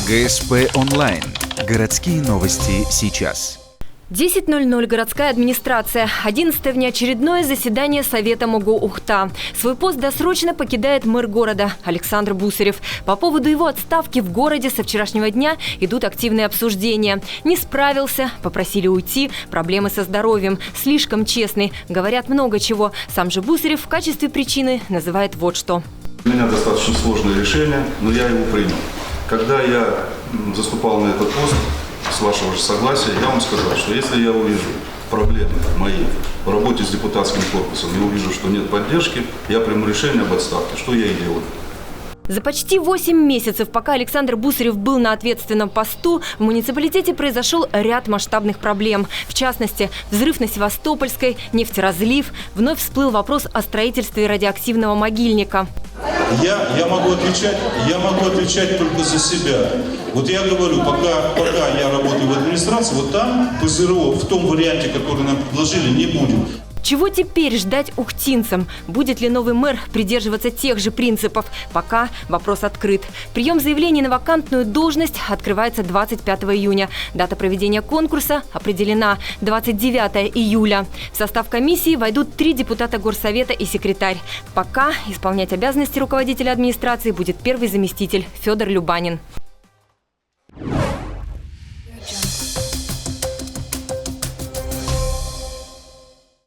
ГСП онлайн. Городские новости сейчас. 10:00. Городская администрация. 11-е внеочередное заседание Совета МОГУ Ухта. Свой пост досрочно покидает мэр города Александр Бусарев. По поводу его отставки в городе со вчерашнего дня идут активные обсуждения. Не справился, попросили уйти, проблемы со здоровьем, слишком честный, говорят много чего. Сам же Бусарев в качестве причины называет вот что. У меня достаточно сложное решение, но я его принял. Когда я заступал на этот пост, с вашего же согласия, я вам сказал, что если я увижу проблемы мои в работе с депутатским корпусом и увижу, что нет поддержки, я приму решение об отставке, что я и делаю. За почти 8 месяцев, пока Александр Бусарев был на ответственном посту, в муниципалитете произошел ряд масштабных проблем. В частности, взрыв на Севастопольской, нефтеразлив. Вновь всплыл вопрос о строительстве радиоактивного могильника. Я могу отвечать только за себя. Вот я говорю, пока я работаю в администрации, вот там ПЗРО в том варианте, который нам предложили, не будет. Чего теперь ждать ухтинцам? Будет ли новый мэр придерживаться тех же принципов? Пока вопрос открыт. Прием заявлений на вакантную должность открывается 25 июня. Дата проведения конкурса определена – 29 июля. В состав комиссии войдут 3 депутата горсовета и секретарь. Пока исполнять обязанности руководителя администрации будет первый заместитель Федор Любанин.